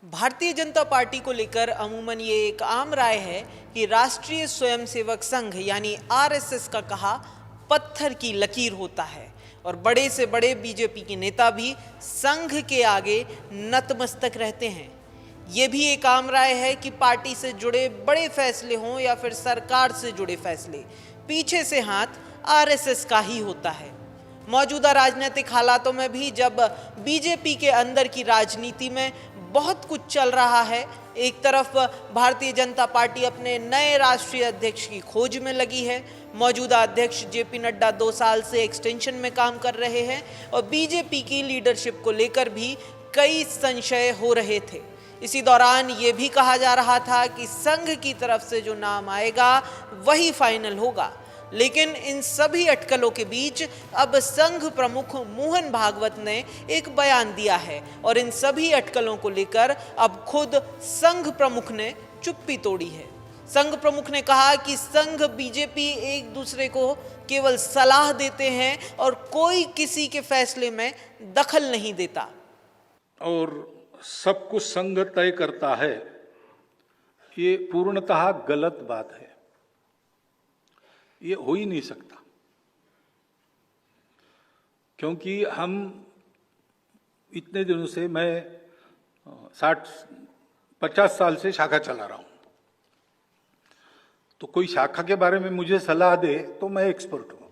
Bharatiya Janata party को लेकर अमूमन ये एक आम राय है कि राष्ट्रीय स्वयंसेवक संघ यानी आरएसएस का कहा पत्थर की लकीर होता है और बड़े से बड़े बीजेपी के नेता भी संघ के आगे नतमस्तक रहते हैं। ये भी एक आम राय है कि पार्टी से जुड़े बड़े फैसले हों या फिर सरकार से जुड़े फैसले, पीछे से हाथ आरएसएस का ही होता है। मौजूदा राजनीतिक हालातों में भी जब बीजेपी के अंदर की राजनीति में बहुत कुछ चल रहा है, एक तरफ भारतीय जनता पार्टी अपने नए राष्ट्रीय अध्यक्ष की खोज में लगी है, मौजूदा अध्यक्ष जेपी नड्डा 2 साल से एक्सटेंशन में काम कर रहे हैं और बीजेपी की लीडरशिप को लेकर भी कई संशय हो रहे थे। इसी दौरान ये भी कहा जा रहा था कि संघ की तरफ से जो नाम आएगा वही फाइनल होगा। लेकिन इन सभी अटकलों के बीच अब संघ प्रमुख मोहन भागवत ने एक बयान दिया है और इन सभी अटकलों को लेकर अब खुद संघ प्रमुख ने चुप्पी तोड़ी है। संघ प्रमुख ने कहा कि संघ बीजेपी एक दूसरे को केवल सलाह देते हैं और कोई किसी के फैसले में दखल नहीं देता और सब कुछ संघ तय करता है, ये पूर्णतः गलत बात है। ये हो ही नहीं सकता, क्योंकि हम इतने दिनों से, मैं 50 साल से शाखा चला रहा हूं, तो कोई शाखा के बारे में मुझे सलाह दे तो मैं एक्सपर्ट हूं,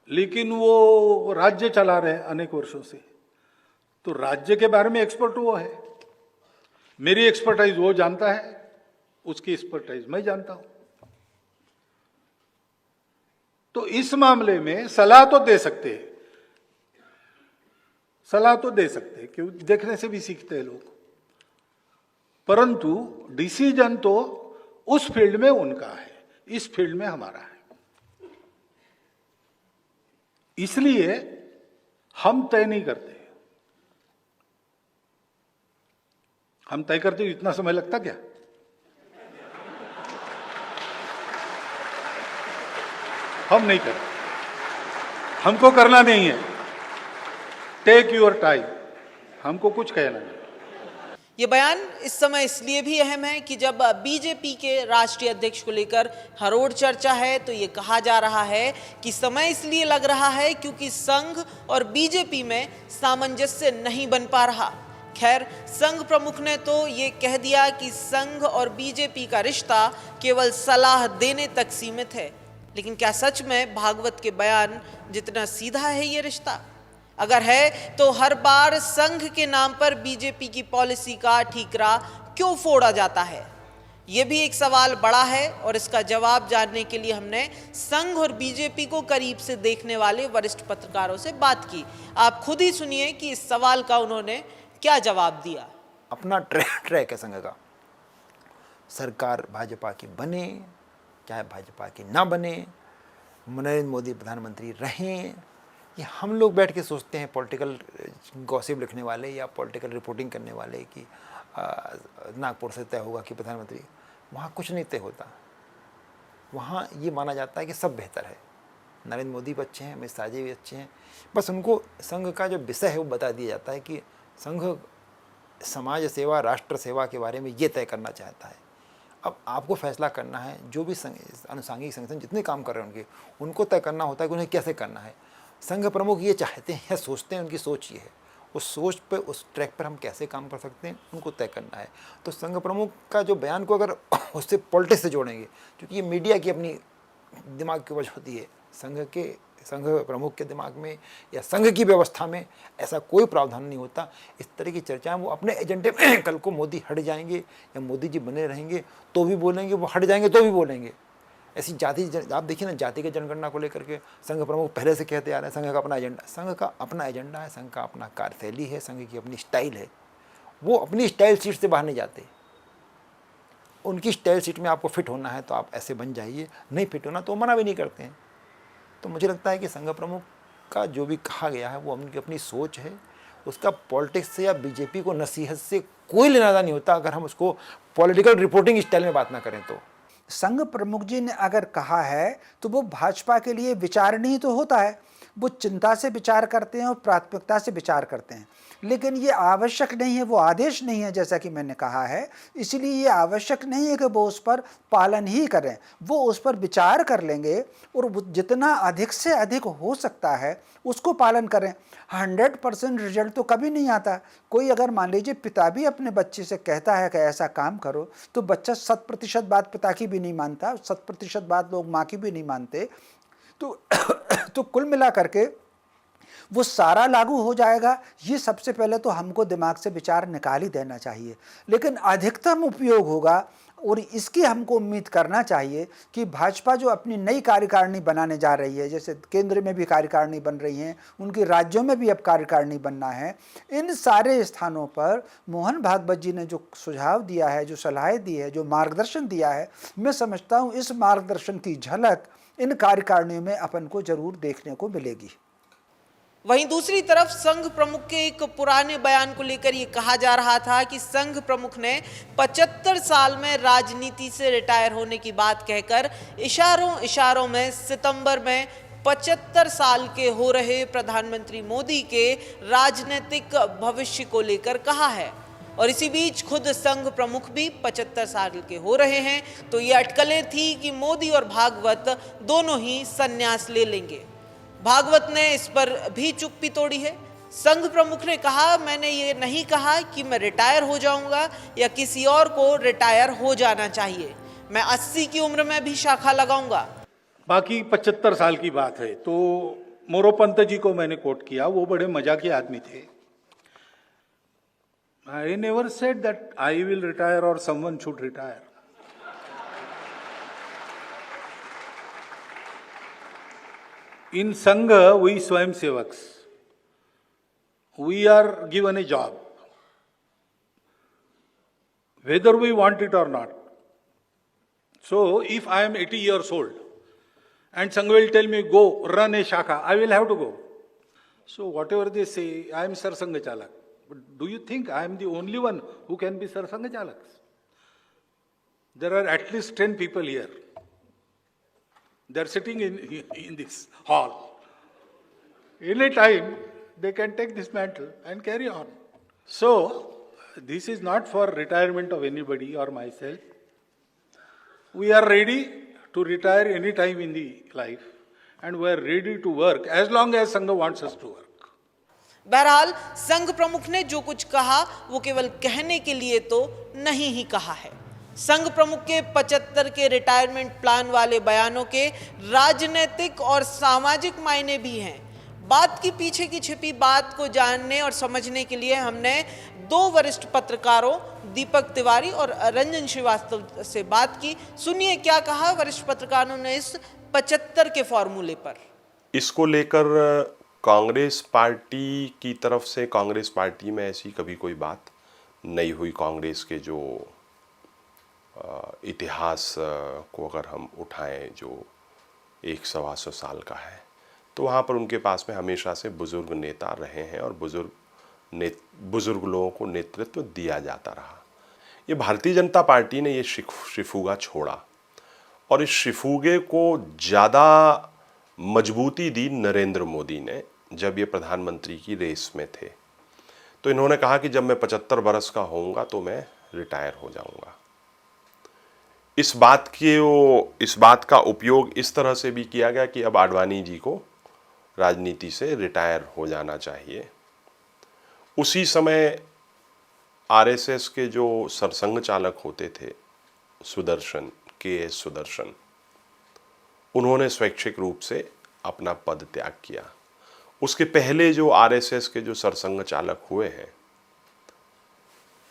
लेकिन वो राज्य चला रहे अनेक वर्षों से, तो राज्य के बारे में एक्सपर्ट वो है। मेरी एक्सपर्टाइज वो जानता है, उसकी एक्सपर्टाइज मैं जानता हूं। तो इस मामले में सलाह तो दे सकते हैं, क्यों, देखने से भी सीखते हैं लोग, परंतु डिसीजन तो उस फील्ड में उनका है, इस फील्ड में हमारा है। इसलिए हम तय नहीं करते। हम तय करते हो इतना समय लगता क्या? हम नहीं करते, हमको करना नहीं है। टेक योर टाइम, हमको कुछ कहना नहीं। ये बयान इस समय इसलिए भी अहम है कि जब बीजेपी के राष्ट्रीय अध्यक्ष को लेकर हर ओर चर्चा है तो ये कहा जा रहा है कि समय इसलिए लग रहा है क्योंकि संघ और बीजेपी में सामंजस्य नहीं बन पा रहा। खैर, संघ प्रमुख ने तो ये कह दिया कि संघ और बीजेपी का रिश्ता केवल सलाह देने तक सीमित है, लेकिन क्या सच में भागवत के बयान जितना सीधा है ये रिश्ता? अगर है तो हर बार संघ के नाम पर बीजेपी की पॉलिसी का ठीकरा क्यों फोड़ा जाता है? ये भी एक सवाल बड़ा है और इसका जवाब जानने के लिए हमने संघ और बीजेपी को करीब से देखने वाले वरिष्ठ पत्रकारों से बात की। आप खुद ही सुनिए कि इस सवाल का उन्होंने क्या जवाब दिया। अपना ट्रैक है संघ का, सरकार भाजपा की बने चाहे भाजपा की ना बने, नरेंद्र मोदी प्रधानमंत्री रहें, ये हम लोग बैठ के सोचते हैं, पॉलिटिकल गॉसिप लिखने वाले या पॉलिटिकल रिपोर्टिंग करने वाले, कि नागपुर से तय होगा कि प्रधानमंत्री। वहाँ कुछ नहीं तय होता। वहाँ ये माना जाता है कि सब बेहतर है, नरेंद्र मोदी भी अच्छे हैं, अमित शाह जी भी अच्छे हैं, बस उनको संघ का जो विषय है वो बता दिया जाता है कि संघ समाज सेवा, राष्ट्र सेवा के बारे में ये तय करना चाहता है। अब आपको फैसला करना है, जो भी अनुसांगिक संगठन जितने काम कर रहे हैं उनको तय करना होता है कि उन्हें कैसे करना है। संघ प्रमुख ये चाहते हैं या सोचते हैं, उनकी सोच ये है, उस सोच पे, उस ट्रैक पर हम कैसे काम कर सकते हैं उनको तय करना है। तो संघ प्रमुख का जो बयान को अगर उससे पॉलिटिक्स से जोड़ेंगे, क्योंकि ये मीडिया की अपनी दिमाग की वजह होती है, संघ प्रमुख के दिमाग में या संघ की व्यवस्था में ऐसा कोई प्रावधान नहीं होता। इस तरह की चर्चाएं वो अपने एजेंडे में, कल को मोदी हट जाएंगे या मोदी जी बने रहेंगे तो भी बोलेंगे, वो हट जाएंगे तो भी बोलेंगे। ऐसी आप देखिए ना, जाति की जनगणना को लेकर के संघ प्रमुख पहले से कहते आ रहे हैं संघ का अपना एजेंडा, संघ का अपना एजेंडा है, संघ का अपना कार्यशैली है, संघ की अपनी स्टाइल है। वो अपनी स्टाइल सीट से बाहर नहीं जाते। उनकी स्टाइल सीट में आपको फिट होना है तो आप ऐसे बन जाइए, नहीं फिट होना तो मना भी नहीं करते हैं। तो मुझे लगता है कि संघ प्रमुख का जो भी कहा गया है वो उनकी अपनी सोच है, उसका पॉलिटिक्स से या बीजेपी को नसीहत से कोई लेना देना नहीं होता, अगर हम उसको पॉलिटिकल रिपोर्टिंग स्टाइल में बात ना करें तो। संघ प्रमुख जी ने अगर कहा है तो वो भाजपा के लिए विचारणीय तो होता है। वो चिंता से विचार करते हैं और प्राथमिकता से विचार करते हैं। लेकिन ये आवश्यक नहीं है, वो आदेश नहीं है जैसा कि मैंने कहा है, इसलिए ये आवश्यक नहीं है कि वो उस पर पालन ही करें। वो उस पर विचार कर लेंगे और जितना अधिक से अधिक हो सकता है उसको पालन करें। 100% रिजल्ट तो कभी नहीं आता। कोई अगर मान लीजिए पिता भी अपने बच्चे से कहता है कि ऐसा काम करो, तो बच्चा 100% बात पिता की भी नहीं मानता, 100% बात लोग माँ की भी नहीं मानते। तो कुल मिला करके वो सारा लागू हो जाएगा, ये सबसे पहले तो हमको दिमाग से विचार निकाल ही देना चाहिए। लेकिन अधिकतम उपयोग होगा और इसकी हमको उम्मीद करना चाहिए कि भाजपा जो अपनी नई कार्यकारिणी बनाने जा रही है, जैसे केंद्र में भी कार्यकारिणी बन रही हैं, उनके राज्यों में भी अब कार्यकारिणी बनना है, इन सारे स्थानों पर मोहन भागवत जी ने जो सुझाव दिया है, जो सलाह दी है, जो मार्गदर्शन दिया है, मैं समझता हूँ इस मार्गदर्शन की झलक इन कार्यकारिणियों में अपन को जरूर देखने को मिलेगी। वहीं दूसरी तरफ संघ प्रमुख के एक पुराने बयान को लेकर ये कहा जा रहा था कि संघ प्रमुख ने 75 साल में राजनीति से रिटायर होने की बात कहकर इशारों में सितंबर में 75 साल के हो रहे प्रधानमंत्री मोदी के राजनीतिक भविष्य को लेकर कहा है। और इसी बीच खुद संघ प्रमुख भी 75 साल के हो रहे हैं, तो ये अटकलें थी कि मोदी और भागवत दोनों ही संन्यास ले लेंगे। भागवत ने इस पर भी चुप्पी तोड़ी है। संघ प्रमुख ने कहा, मैंने ये नहीं कहा कि मैं रिटायर हो जाऊंगा या किसी और को रिटायर हो जाना चाहिए, मैं 80 की उम्र में भी शाखा लगाऊंगा। बाकी 75 साल की बात है तो मोरोपंत जी को मैंने कोट किया, वो बड़े मजाकी आदमी थे। I never said that I will retire और someone should retire. In Sangha, we Swayamsevaks, we are given a job, whether we want it or not. So, if I am 80 years old and Sangha will tell me, go run a shakha, I will have to go. So, whatever they say, I am Sar Sangha Chalak. But do you think I am the only one who can be Sar Sangha Chalaks? There are at least 10 people here. They are sitting in this hall. Any time they can take this mantle and carry on. So, this is not for retirement of anybody or myself. We are ready to retire any time in the life and we are ready to work as long as Sangha wants us to work. बहरहाल संघ प्रमुख ने जो कुछ कहा वो केवल कहने के लिए तो नहीं ही कहा है। संघ प्रमुख के 75 के रिटायरमेंट प्लान वाले बयानों के राजनीतिक और सामाजिक मायने भी हैं। बात की पीछे की छिपी बात को जानने और समझने के लिए हमने दो वरिष्ठ पत्रकारों दीपक तिवारी और रंजन श्रीवास्तव से बात की। सुनिए क्या कहा वरिष्ठ पत्रकारों ने इस 75 के फॉर्मूले पर। इसको लेकर कांग्रेस पार्टी की तरफ से, कांग्रेस पार्टी में ऐसी कभी कोई बात नहीं हुई। कांग्रेस के जो इतिहास को अगर हम उठाएं जो 100-125 साल का है, तो वहाँ पर उनके पास में हमेशा से बुजुर्ग नेता रहे हैं और बुजुर्ग लोगों को नेतृत्व दिया जाता रहा। ये भारतीय जनता पार्टी ने ये शिफूगा छोड़ा और इस शिफूगे को ज़्यादा मजबूती दी नरेंद्र मोदी ने जब ये प्रधानमंत्री की रेस में थे। तो इन्होंने कहा कि जब मैं 75 बरस का होऊंगा तो मैं रिटायर हो जाऊंगा। इस बात का उपयोग इस तरह से भी किया गया कि अब आडवाणी जी को राजनीति से रिटायर हो जाना चाहिए। उसी समय आरएसएस के जो सरसंघ चालक होते थे सुदर्शन, के.एस. सुदर्शन, उन्होंने स्वैच्छिक रूप से अपना पद त्याग किया। उसके पहले जो आरएसएस के जो सरसंघ चालक हुए हैं,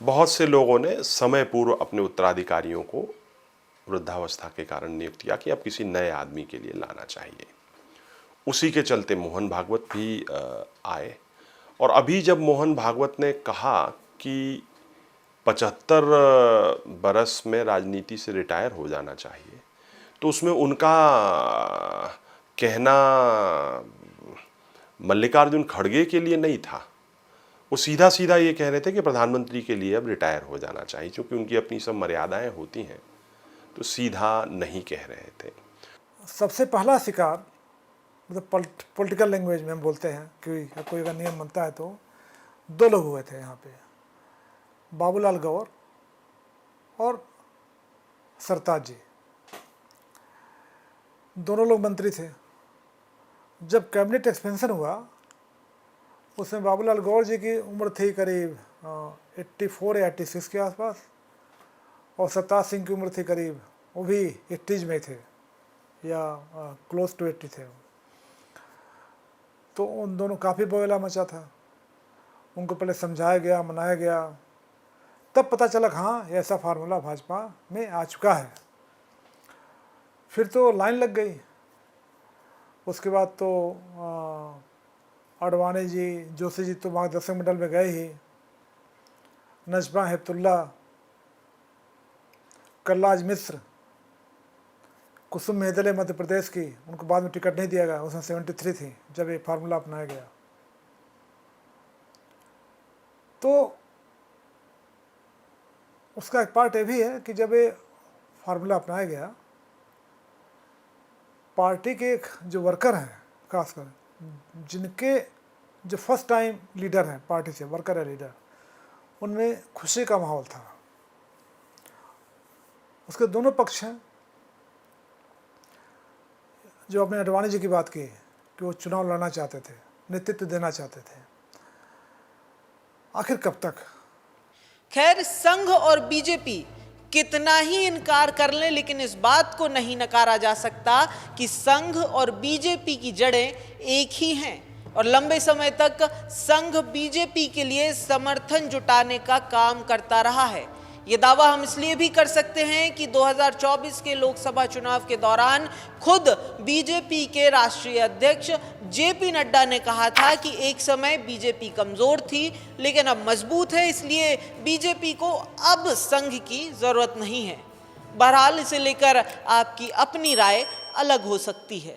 बहुत से लोगों ने समय पूर्व अपने उत्तराधिकारियों को वृद्धावस्था के कारण नियुक्त किया कि अब किसी नए आदमी के लिए लाना चाहिए। उसी के चलते मोहन भागवत भी आए। और अभी जब मोहन भागवत ने कहा कि 75 बरस में राजनीति से रिटायर हो जाना चाहिए, तो उसमें उनका कहना मल्लिकार्जुन खड़गे के लिए नहीं था। वो सीधा सीधा ये कह रहे थे कि प्रधानमंत्री के लिए अब रिटायर हो जाना चाहिए, क्योंकि उनकी अपनी सब मर्यादाएं होती हैं, तो सीधा नहीं कह रहे थे। सबसे पहला शिकार मतलब पॉलिटिकल लैंग्वेज में हम बोलते हैं कि कोई अगर नियम बनता है तो 2 लोग हुए थे यहाँ पे, बाबूलाल गौर और सरताज जी, दोनों लोग मंत्री थे। जब कैबिनेट एक्सपेंशन हुआ उसमें बाबूलाल गौर जी की उम्र थी करीब 84 या 86 के आसपास, और सरताज सिंह की उम्र थी करीब, वो भी 80s में थे या क्लोज टू 80 थे। तो उन दोनों काफ़ी बवाल मचा था, उनको पहले समझाया गया, मनाया गया, तब पता चला कि हाँ ऐसा फार्मूला भाजपा में आ चुका है। फिर तो लाइन लग गई। उसके बाद तो अडवाणी जी, जोशी जी तो मार्गदर्शक मंडल में गए ही, नजमा हेपतुल्ला, कल्लाज मिश्र, कुसुम मेहदले मध्य प्रदेश की, उनको बाद में टिकट नहीं दिया गया, उसमें 73 थी जब ये फार्मूला अपनाया गया। तो उसका एक पार्ट ये भी है कि जब ये फार्मूला अपनाया गया, पार्टी के जो वर्कर हैं, खासकर जिनके जो फर्स्ट टाइम लीडर हैं पार्टी से, वर्कर है लीडर, उनमें खुशी का माहौल था। उसके दोनों पक्ष हैं। जो आपने अडवाणी जी की बात की कि वो चुनाव लड़ना चाहते थे, नेतृत्व देना चाहते थे, आखिर कब तक? खैर, संघ और बीजेपी कितना ही इनकार कर लें, लेकिन इस बात को नहीं नकारा जा सकता कि संघ और बीजेपी की जड़ें एक ही हैं और लंबे समय तक संघ बीजेपी के लिए समर्थन जुटाने का काम करता रहा है। ये दावा हम इसलिए भी कर सकते हैं कि 2024 के लोकसभा चुनाव के दौरान खुद बीजेपी के राष्ट्रीय अध्यक्ष जेपी नड्डा ने कहा था कि एक समय बीजेपी कमजोर थी लेकिन अब मजबूत है, इसलिए बीजेपी को अब संघ की जरूरत नहीं है। बहरहाल इसे लेकर आपकी अपनी राय अलग हो सकती है।